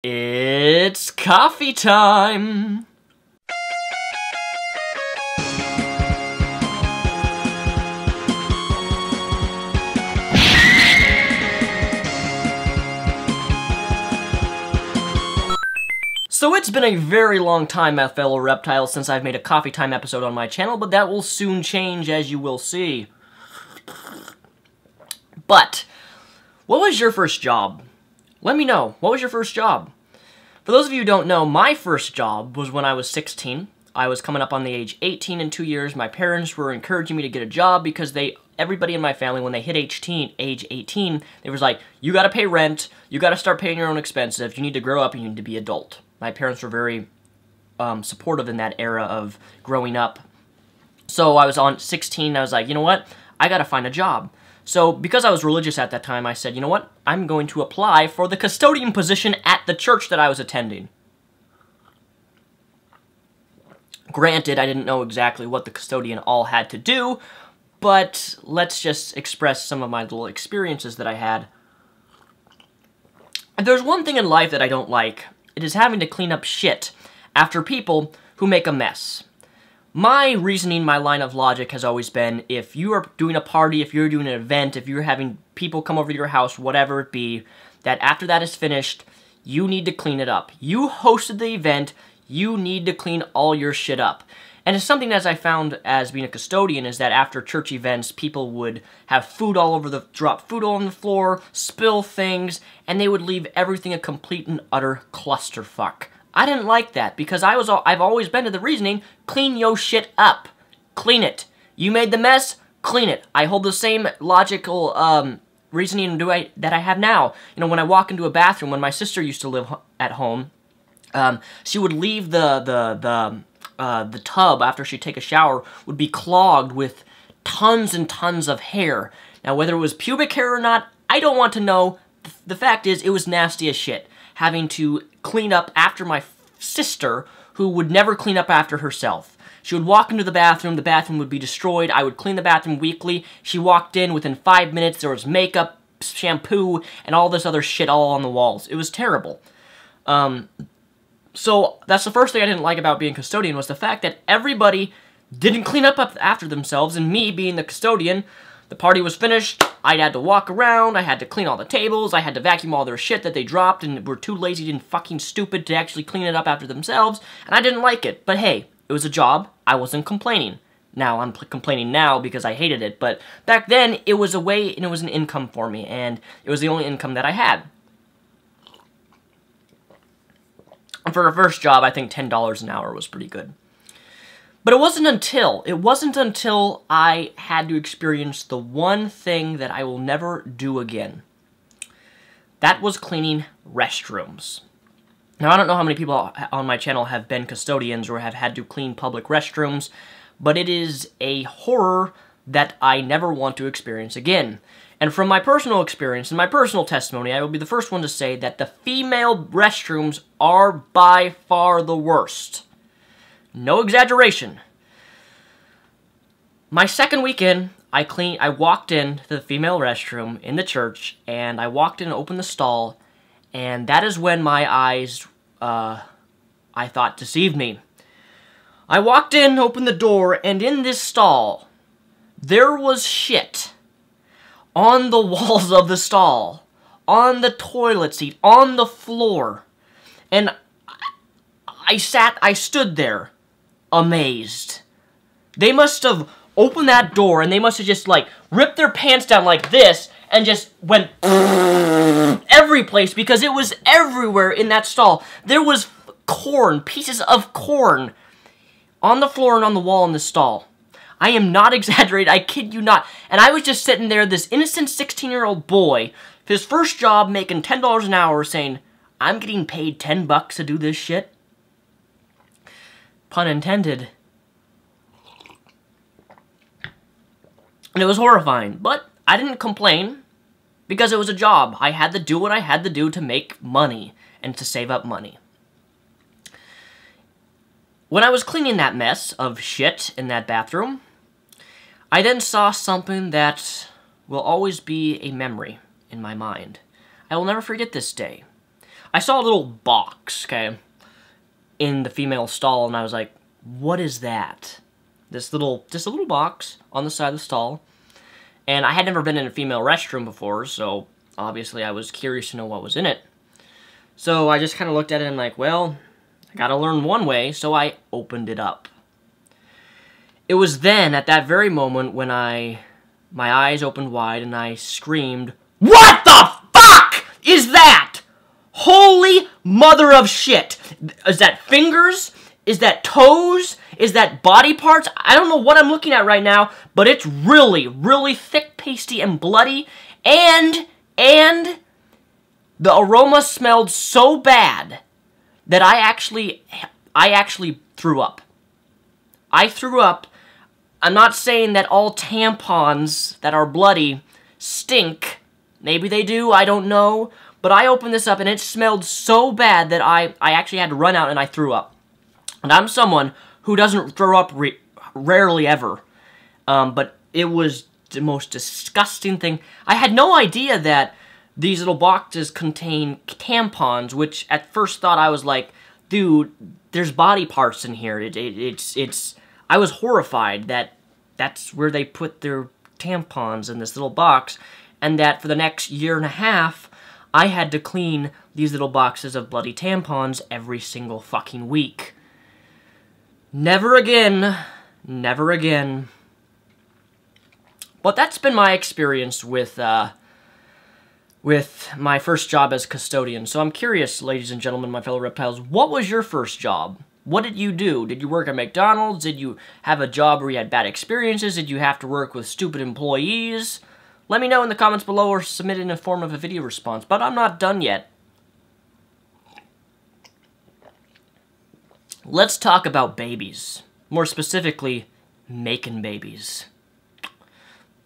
It's coffee time! So it's been a very long time, my fellow reptiles, since I've made a coffee time episode on my channel, but that will soon change, as you will see. But, what was your first job? Let me know. What was your first job? For those of you who don't know, my first job was when I was 16. I was coming up on the age 18 in 2 years. My parents were encouraging me to get a job because everybody in my family, when they hit age 18, they was like, you gotta pay rent, you gotta start paying your own expenses, you need to grow up, and you need to be adult. My parents were very supportive in that era of growing up. So I was on 16, I was like, you know what? I gotta find a job. So because I was religious at that time, I said, you know what? I'm going to apply for the custodian position at the church that I was attending. Granted, I didn't know exactly what the custodian all had to do, but let's just express some of my little experiences that I had. If there's one thing in life that I don't like, it is having to clean up shit after people who make a mess. My reasoning, my line of logic has always been, if you are doing a party, if you're doing an event, if you're having people come over to your house, whatever it be, that after that is finished, you need to clean it up. You hosted the event, you need to clean all your shit up. And it's something as I found as being a custodian is that after church events, people would have food all over drop food all on the floor, spill things, and they would leave everything a complete and utter clusterfuck. I didn't like that because I've always been to the reasoning, clean your shit up. Clean it. You made the mess, clean it. I hold the same logical reasoning that I have now. You know, when I walk into a bathroom, when my sister used to live at home, she would leave the tub after she'd take a shower would be clogged with tons and tons of hair. Now, whether it was pubic hair or not, I don't want to know. The fact is, it was nasty as shit, having to clean up after my sister, who would never clean up after herself. She would walk into the bathroom would be destroyed, I would clean the bathroom weekly, she walked in, within 5 minutes there was makeup, shampoo, and all this other shit all on the walls. It was terrible. So that's the first thing I didn't like about being custodian, was the fact that everybody didn't clean up after themselves, and me being the custodian, the party was finished, I had to walk around, I had to clean all the tables, I had to vacuum all their shit that they dropped and were too lazy and fucking stupid to actually clean it up after themselves, and I didn't like it. But hey, it was a job, I wasn't complaining. Now, I'm complaining now because I hated it, but back then, it was a way, and it was an income for me, and it was the only income that I had. And for a first job, I think $10 an hour was pretty good. But it wasn't until I had to experience the one thing that I will never do again. That was cleaning restrooms. Now, I don't know how many people on my channel have been custodians or have had to clean public restrooms, but it is a horror that I never want to experience again. And from my personal experience and my personal testimony, I will be the first one to say that the female restrooms are by far the worst. No exaggeration. My second weekend, I walked in to the female restroom in the church, and I walked in and opened the stall, and that is when my eyes, I thought, deceived me. I walked in, opened the door, and in this stall, there was shit on the walls of the stall, on the toilet seat, on the floor, and I stood there, amazed. They must have opened that door, and they must have just, like, ripped their pants down like this, and just went every place, because it was everywhere in that stall. There was corn, pieces of corn, on the floor and on the wall in the stall. I am not exaggerating, I kid you not. And I was just sitting there, this innocent 16-year-old boy, his first job making $10 an hour, saying, I'm getting paid $10 to do this shit. Pun intended. And it was horrifying, but I didn't complain because it was a job. I had to do what I had to do to make money and to save up money. When I was cleaning that mess of shit in that bathroom, I then saw something that will always be a memory in my mind. I will never forget this day. I saw a little box, okay, in the female stall, and I was like, what is that? Just a little box on the side of the stall. And I had never been in a female restroom before, so obviously I was curious to know what was in it. So I just kind of looked at it and like, well, I gotta learn one way, so I opened it up. It was then, at that very moment, when my eyes opened wide and I screamed, "What the fuck is that? Holy mother of shit! Is that fingers? Is that toes? Is that body parts? I don't know what I'm looking at right now, but it's really, really thick, pasty, and bloody, and the aroma smelled so bad that I actually threw up. I threw up. I'm not saying that all tampons that are bloody stink. Maybe they do, I don't know. But I opened this up and it smelled so bad that I actually had to run out and I threw up. And I'm someone who doesn't throw up rarely ever. But it was the most disgusting thing. I had no idea that these little boxes contain tampons, which at first thought I was like, dude, there's body parts in here. I was horrified that that's where they put their tampons, in this little box, and that for the next year and a half, I had to clean these little boxes of bloody tampons every single fucking week. Never again. Never again. But that's been my experience with my first job as custodian. So I'm curious, ladies and gentlemen, my fellow reptiles, what was your first job? What did you do? Did you work at McDonald's? Did you have a job where you had bad experiences? Did you have to work with stupid employees? Let me know in the comments below or submit it in the form of a video response. But I'm not done yet. Let's talk about babies. More specifically, Makin babies.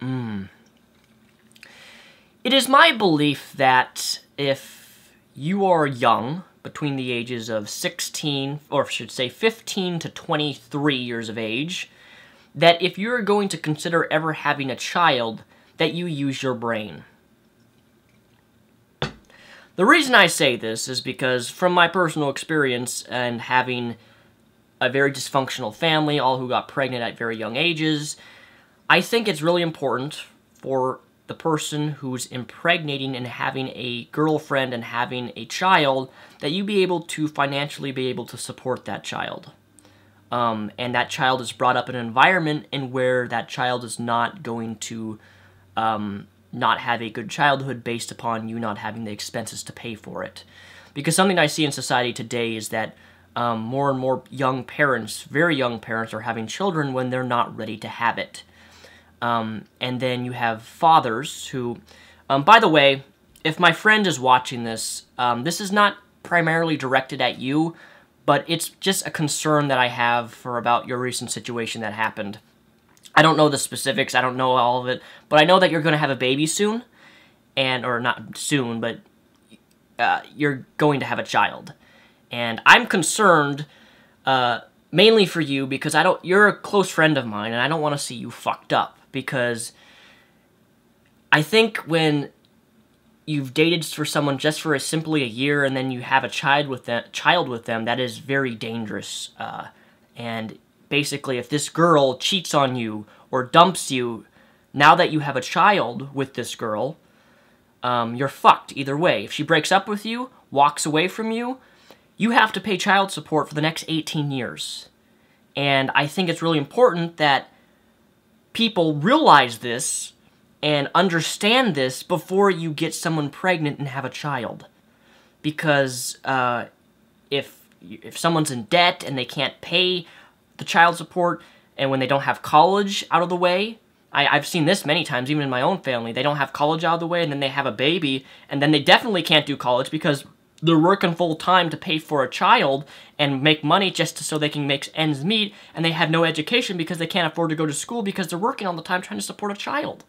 It is my belief that if you are young, between the ages of 16, or I should say 15 to 23 years of age, that if you're going to consider ever having a child, that you use your brain. The reason I say this is because from my personal experience and having a very dysfunctional family, all who got pregnant at very young ages, I think it's really important for the person who's impregnating and having a girlfriend and having a child, that you be able to financially be able to support that child. And that child is brought up in an environment in where that child is not going to not have a good childhood based upon you not having the expenses to pay for it. Because something I see in society today is that more and more young parents, very young parents, are having children when they're not ready to have it. And then you have fathers who, by the way, if my friend is watching this, this is not primarily directed at you, but it's just a concern that I have about your recent situation that happened. I don't know the specifics, I don't know all of it, but I know that you're going to have a baby soon, or not soon, but you're going to have a child. And I'm concerned, mainly for you, because you're a close friend of mine, and I don't want to see you fucked up. Because I think when you've dated for someone just for simply a year and then you have a child with them, that is very dangerous. And basically, if this girl cheats on you or dumps you, now that you have a child with this girl, you're fucked either way. If she breaks up with you, walks away from you, you have to pay child support for the next 18 years. And I think it's really important that people realize this and understand this before you get someone pregnant and have a child. Because if someone's in debt and they can't pay the child support, and when they don't have college out of the way, I've seen this many times, even in my own family, they don't have college out of the way, and then they have a baby, and then they definitely can't do college because they're working full-time to pay for a child and make money just so they can make ends meet, and they have no education because they can't afford to go to school because they're working all the time trying to support a child.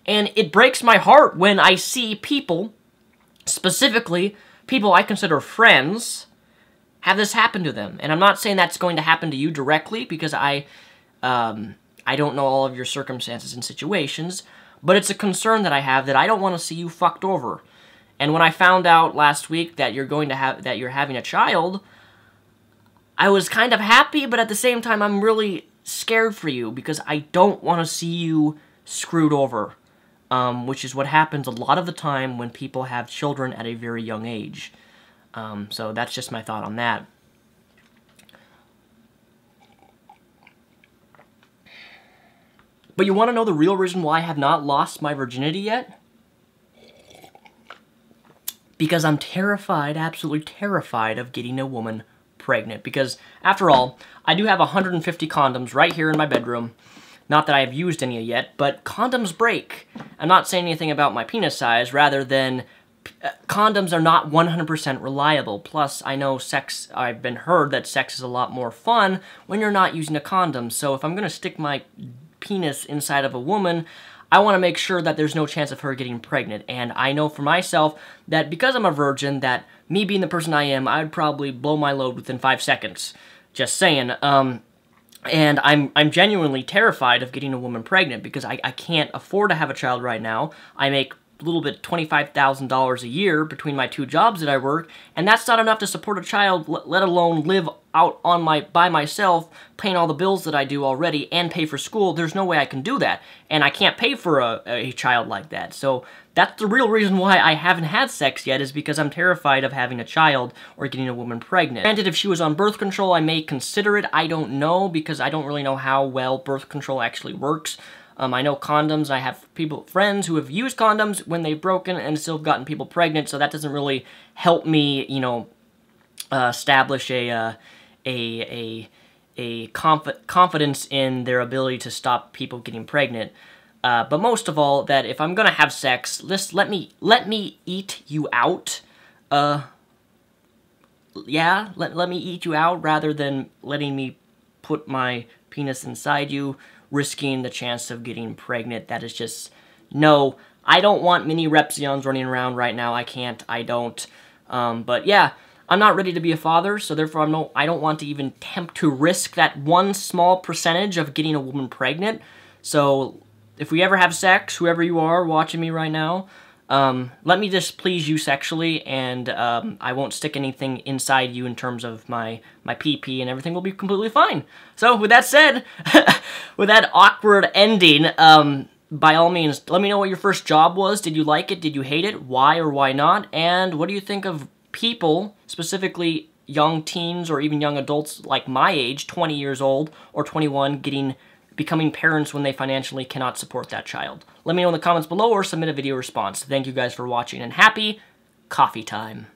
And it breaks my heart when I see people, specifically people I consider friends, have this happen to them. And I'm not saying that's going to happen to you directly because I don't know all of your circumstances and situations, but it's a concern that I have that I don't want to see you fucked over. And when I found out last week that you're having a child, I was kind of happy, but at the same time, I'm really scared for you because I don't want to see you screwed over, which is what happens a lot of the time when people have children at a very young age. So that's just my thought on that. But you want to know the real reason why I have not lost my virginity yet? Because I'm terrified, absolutely terrified of getting a woman pregnant. Because, after all, I do have 150 condoms right here in my bedroom. Not that I have used any yet, but condoms break. I'm not saying anything about my penis size, rather than condoms are not 100% reliable. Plus, I know I've been heard that sex is a lot more fun when you're not using a condom. So if I'm going to stick my penis inside of a woman, I want to make sure that there's no chance of her getting pregnant. And I know for myself that because I'm a virgin, that me being the person I am, I would probably blow my load within 5 seconds. Just saying. And I'm genuinely terrified of getting a woman pregnant because I can't afford to have a child right now. I make a little bit $25,000 a year between my 2 jobs that I work, and that's not enough to support a child, let alone live out by myself, paying all the bills that I do already, and pay for school. There's no way I can do that, and I can't pay for a child like that. So that's the real reason why I haven't had sex yet, is because I'm terrified of having a child or getting a woman pregnant. Granted, if she was on birth control, I may consider it. I don't know, because I don't really know how well birth control actually works. I know condoms. I have friends who have used condoms when they've broken and still gotten people pregnant, so that doesn't really help me, you know, establish a confidence in their ability to stop people getting pregnant. But most of all, that if I'm gonna have sex, let me eat you out. Yeah, let me eat you out rather than letting me put my penis inside you, risking the chance of getting pregnant. That is just, no, I don't want mini Repzions running around right now. I can't, I don't. But yeah, I'm not ready to be a father, so therefore I don't want to even attempt to risk that one small percentage of getting a woman pregnant. So if we ever have sex, whoever you are watching me right now, let me just please you sexually, and I won't stick anything inside you in terms of my pee-pee, and everything will be completely fine. So with that said, with that awkward ending, by all means, let me know what your first job was. Did you like it? Did you hate it? Why or why not? And what do you think of people, specifically young teens or even young adults like my age, 20 years old or 21, becoming parents when they financially cannot support that child? Let me know in the comments below or submit a video response. Thank you guys for watching, and happy coffee time.